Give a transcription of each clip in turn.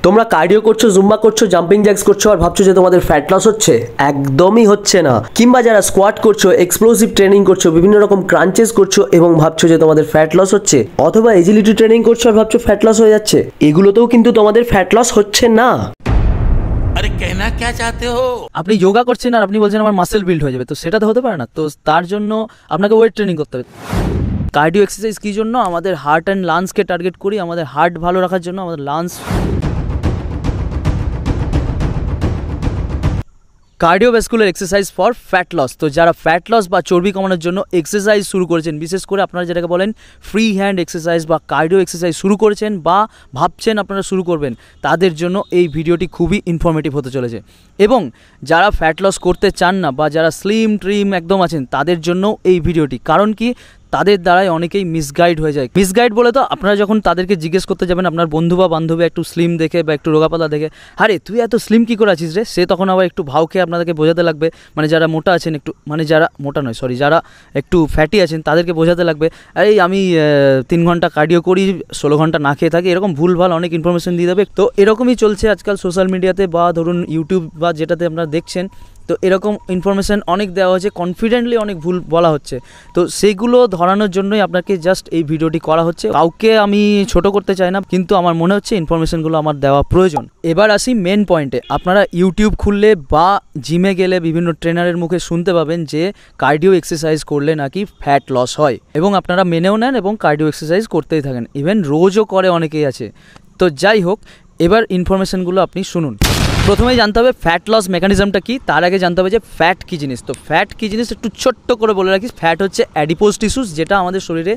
তোমরা কার্ডিও করছো, জুম্বা করছো, জাম্পিং জ্যাক্স করছো আর ভাবছো যে তোমাদের ফ্যাট লস হচ্ছে, একদমই হচ্ছে না। কিংবা যারা স্কোয়াট করছো, এক্সপ্লোসিভ ট্রেনিং করছো, বিভিন্ন রকম ক্রাঞ্চেস করছো এবং ভাবছো যে তোমাদের ফ্যাট লস হচ্ছে, অথবা এজিলিটি ট্রেনিং করছো আর ভাবছো ফ্যাট লস হয়ে যাচ্ছে, এগুলোতেও কিন্তু তোমাদের ফ্যাট লস হচ্ছে না। আরে কেনা কে চাতে হো? আপনি যোগা করছেন আর আপনি বলছেন আমার মাসেল বিল্ড হয়ে যাবে, তো সেটা তো হতে পারে না। তো তার জন্য আপনাকে ওয়েট ট্রেনিং করতে হবে। কার্ডিও এক্সারসাইজ কী জন্য? আমাদের হার্ট অ্যান্ড লাংসকে টার্গেট করি, আমাদের হার্ট ভালো রাখার জন্য, আমাদের lungs. Cardiovascular exercise for fat loss. তো যারা ফ্যাট লস বা চর্বি কমানোর জন্য এক্সারসাইজ শুরু করেছেন, বিশেষ করে আপনারা যেটাকে বলেন ফ্রি হ্যান্ড এক্সারসাইজ বা কার্ডিও এক্সারসাইজ শুরু করেছেন বা ভাবছেন আপনারা শুরু করবেন, তাদের জন্য এই ভিডিওটি খুবই ইনফরমেটিভ হতে চলেছে। এবং যারা ফ্যাট লস করতে চান না বা যারা স্লিম ট্রিম একদম আছেন, তাদের জন্য এই ভিডিওটি। কারণ কি, তাদের দ্বারাই অনেকেই মিসগাইড হয়ে যায়। মিসগাইড বলে তো আপনারা যখন তাদেরকে জিজ্ঞেস করতে যাবেন, আপনার বন্ধু বা বান্ধবী একটু স্লিম দেখে বা একটু রোগাপাতা দেখে, আরে তুই এত স্লিম কী করে আছিস রে, সে তখন আবার একটু ভাও খেয়ে আপনাদেরকে বোঝাতে লাগবে, মানে যারা মোটা আছেন একটু, মানে যারা মোটা নয় সরি, যারা একটু ফ্যাটি আছেন তাদেরকে বোঝাতে লাগবে, আরে আমি 3 ঘন্টা কার্ডিও করি, 16 ঘন্টা না খেয়ে থাকি, এরকম ভুলভাল অনেক ইনফরমেশন দিয়ে দেবে। তো এরকমই চলছে আজকাল সোশ্যাল মিডিয়াতে বা ধরুন ইউটিউব বা যেটাতে আপনারা দেখছেন। তো এরকম ইনফরমেশান অনেক দেওয়া হচ্ছে, কনফিডেন্টলি অনেক ভুল বলা হচ্ছে। তো সেইগুলো ধরানোর জন্যই আপনাকে জাস্ট এই ভিডিওটি করা হচ্ছে। কাউকে আমি ছোট করতে চাই না, কিন্তু আমার মনে হচ্ছে ইনফরমেশানগুলো আমার দেওয়া প্রয়োজন। এবার আসি মেন পয়েন্টে। আপনারা ইউটিউব খুললে বা জিমে গেলে বিভিন্ন ট্রেনারের মুখে শুনতে পাবেন যে কার্ডিও এক্সারসাইজ করলে নাকি ফ্যাট লস হয়, এবং আপনারা মেনেও নেন এবং কার্ডিও এক্সারসাইজ করতেই থাকেন, ইভেন রোজও করে অনেকেই আছে। তো যাই হোক, এবার ইনফরমেশানগুলো আপনি শুনুন। প্রথমেই জানতে হবে ফ্যাট লস মেকানিজমটা কি, তার আগে জানতে হবে যে ফ্যাট কী জিনিস। তো ফ্যাট কী জিনিস একটু ছোট্ট করে বলে রাখি। ফ্যাট হচ্ছে অ্যাডিপোজ টিস্যুস, যেটা আমাদের শরীরে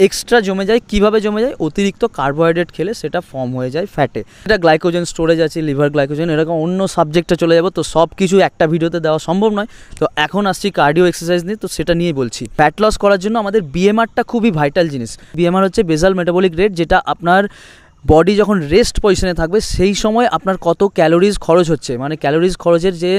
এক্সট্রা জমে যায়। কিভাবে জমে যায়? অতিরিক্ত কার্বোহাইড্রেট খেলে সেটা ফর্ম হয়ে যায় ফ্যাটে। এটা গ্লাইকোজেন স্টোরেজ আছে, লিভার গ্লাইকোজেন, এরকম অন্য সাবজেক্টে চলে যাবো, তো সব কিছু একটা ভিডিওতে দেওয়া সম্ভব নয়। তো এখন আসছি কার্ডিও এক্সারসাইজ নিয়ে, তো সেটা নিয়েই বলছি। ফ্যাট লস করার জন্য আমাদের বিএমআরটা খুবই ভাইটাল জিনিস। বিএমআর হচ্ছে বেসাল মেটাবলিক রেট, যেটা আপনার বডি যখন রেস্ট পজিশনে থাকবে সেই সময় আপনার কত ক্যালোরিজ খরচ হচ্ছে, মানে ক্যালোরিজ খরচের যে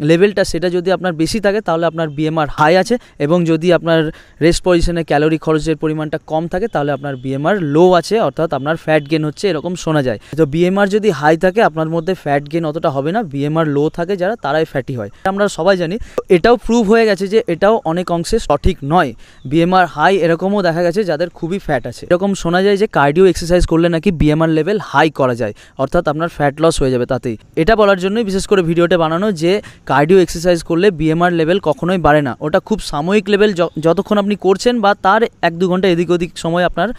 লেভেলটা, সেটা যদি আপনার বেশি থাকে তাহলে আপনার বিএমআর হাই আছে, এবং যদি আপনার রেস্ট পজিশনে ক্যালোরি খরচের পরিমাণটা কম থাকে তাহলে আপনার বিএমআর লো আছে, অর্থাৎ আপনার ফ্যাট গেন হচ্ছে, এরকম শোনা যায়। তো বিএমআর যদি হাই থাকে আপনার মধ্যে ফ্যাট গেন অতটা হবে না, বিএমআর লো থাকে যারা, তারাই ফ্যাটি হয়। আমরা সবাই জানি। এটাও প্রুভ হয়ে গেছে যে এটাও অনেক অংশে সঠিক নয়। বিএমআর হাই এরকমও দেখা গেছে যাদের খুবই ফ্যাট আছে। এরকম শোনা যায় যে কার্ডিও এক্সারসাইজ করলে নাকি বিএমআর লেভেল হাই করা যায়, অর্থাৎ আপনার ফ্যাট লস হয়ে যাবে তাতেই। এটা বলার জন্যই বিশেষ করে ভিডিওটা বানানো যে কার্ডিও এক্সারসাইজ করলে বিএমআর লেভেল কখনোই বাড়ে না। ওটা খুব সাময়িক লেভেল, যতক্ষণ আপনি করছেন বা তার 1-2 ঘন্টা এদিক ওদিক সময় আপনার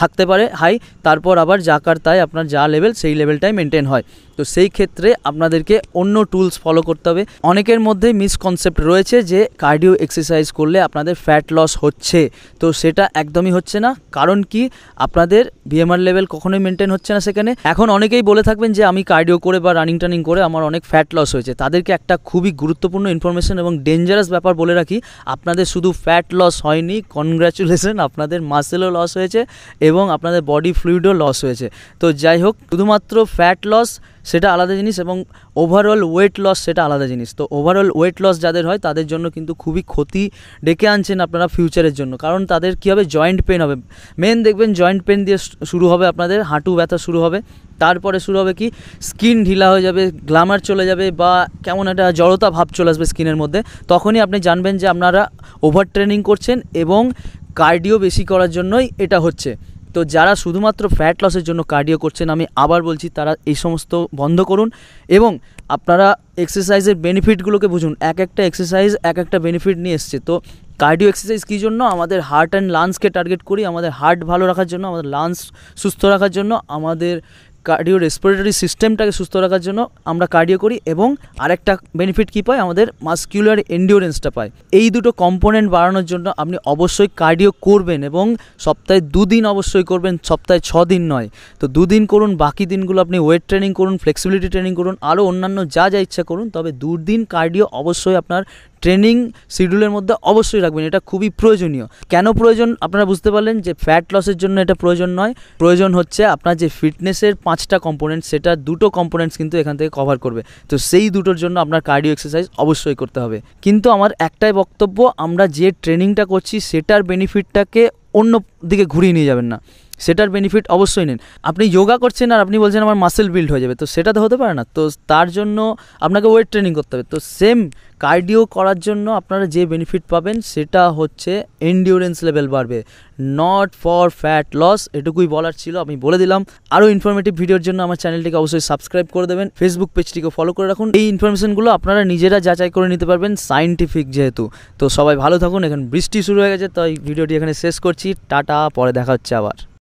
থাকতে পারে হাই, তারপর আবার যাকার তাই আপনার যা লেভেল সেই লেভেলটাই মেনটেন হয়। তো সেই ক্ষেত্রে আপনাদেরকে অন্য টুলস ফলো করতে হবে। অনেকের মধ্যে মিসকনসেপ্ট রয়েছে যে কার্ডিও এক্সারসাইজ করলে আপনাদের ফ্যাট লস হচ্ছে, তো সেটা একদমই হচ্ছে না। কারণ কি, আপনাদের বিএমআর লেভেল কখনোই মেনটেন হচ্ছে না সেখানে। এখন অনেকেই বলে থাকবেন যে আমি কার্ডিও করে বা রানিং টানিং করে আমার অনেক ফ্যাট লস হয়েছে। তাদেরকে একটা খুবই গুরুত্বপূর্ণ ইনফরমেশন এবং ডেঞ্জারাস ব্যাপার বলে রাখি, আপনাদের শুধু ফ্যাট লস হয়নি, কনগ্র্যাচুলেশন, আপনাদের মাসেলও লস হয়েছে এবং আপনাদের বডি ফ্লুইডও লস হয়েছে। তো যাই হোক, শুধুমাত্র ফ্যাট লস সেটা আলাদা জিনিস এবং ওভারঅল ওয়েট লস সেটা আলাদা জিনিস। তো ওভারঅল ওয়েট লস যাদের হয় তাদের জন্য কিন্তু খুবই ক্ষতি ডেকে আনছেন আপনারা ফিউচারের জন্য। কারণ তাদের কী হবে, জয়েন্ট পেন হবে। মেন দেখবেন জয়েন্ট পেন দিয়ে শুরু হবে, আপনাদের হাঁটু ব্যথা শুরু হবে, তারপরে শুরু হবে কি, স্কিন ঢিলা হয়ে যাবে, গ্ল্যামার চলে যাবে বা কেমন একটা জড়তা ভাব চলে আসবে স্কিনের মধ্যে। তখনই আপনি জানবেন যে আপনারা ওভার ট্রেনিং করছেন এবং কার্ডিও বেশি করার জন্যই এটা হচ্ছে। তো যারা শুধুমাত্র ফ্যাট লসের জন্য কার্ডিও করছেন, আমি আবার বলছি তারা এই সমস্ত বন্ধ করুন এবং আপনারা এক্সারসাইজের বেনিফিটগুলোকে বুঝুন। এক একটা এক্সারসাইজ এক একটা বেনিফিট নিয়ে এসছে। তো কার্ডিও এক্সারসাইজ কী জন্য? আমাদের হার্ট অ্যান্ড লাংসকে টার্গেট করি, আমাদের হার্ট ভালো রাখার জন্য, আমাদের লাংস সুস্থ রাখার জন্য, আমাদের কার্ডিও রেসপিরেটরি সিস্টেমটাকে সুস্থ রাখার জন্য আমরা কার্ডিও করি। এবং আরেকটা বেনিফিট কী পাই, আমাদের মাসকিউলার এন্ডিওরেন্সটা পাই। এই দুটো কম্পোনেন্ট বাড়ানোর জন্য আপনি অবশ্যই কার্ডিও করবেন এবং সপ্তাহে 2 দিন অবশ্যই করবেন, সপ্তাহে 6 দিন নয়। তো 2 দিন করুন, বাকি দিনগুলো আপনি ওয়েট ট্রেনিং করুন, ফ্লেক্সিবিলিটি ট্রেনিং করুন, আরও অন্যান্য যা ইচ্ছা করুন, তবে 2 দিন কার্ডিও অবশ্যই আপনার ট্রেনিং শিডিউলের মধ্যে অবশ্যই রাখবেন। এটা খুবই প্রয়োজনীয়। কেন প্রয়োজন আপনারা বুঝতে পারলেন যে ফ্যাট লসের জন্য এটা প্রয়োজন নয়, প্রয়োজন হচ্ছে আপনার যে ফিটনেসের 5টা কম্পোনেন্ট, সেটা 2টো কম্পোনেন্টস কিন্তু এখান থেকে কভার করবে। তো সেই দুটোর জন্য আপনার কার্ডিও এক্সারসাইজ অবশ্যই করতে হবে। কিন্তু আমার একটাই বক্তব্য, আমরা যে ট্রেনিংটা করছি সেটার বেনিফিটটাকে অন্য দিকে ঘুরিয়ে নিয়ে যাবেন না। সেটার বেনিফিট অবশ্যই নিন। আপনি যোগা করছেন আর আপনি বলছেন আমার মাসেল বিল্ড হয়ে যাবে, তো সেটা তো হতে পারে না। তো তার জন্য আপনাকে ওয়েট ট্রেনিং করতে হবে। তো সেম কার্ডিও করার জন্য আপনারা যে বেনিফিট পাবেন সেটা হচ্ছে এন্ডিউরেন্স লেভেল বাড়বে, নট ফর ফ্যাট লস। এটুকুই বলার ছিল, আমি বলে দিলাম। আরও ইনফরমেটিভ ভিডিওর জন্য আমার চ্যানেলটিকে অবশ্যই সাবস্ক্রাইব করে দেবেন, ফেসবুক পেজটিকে ফলো করে রাখুন। এই ইনফরমেশনগুলো আপনারা নিজেরা যাচাই করে নিতে পারবেন, সায়েন্টিফিক যেহেতু। তো সবাই ভালো থাকুন। এখন বৃষ্টি শুরু হয়ে গেছে, তাই ভিডিওটি এখানে শেষ করছি। টাটা, পরে দেখা হচ্ছে আবার।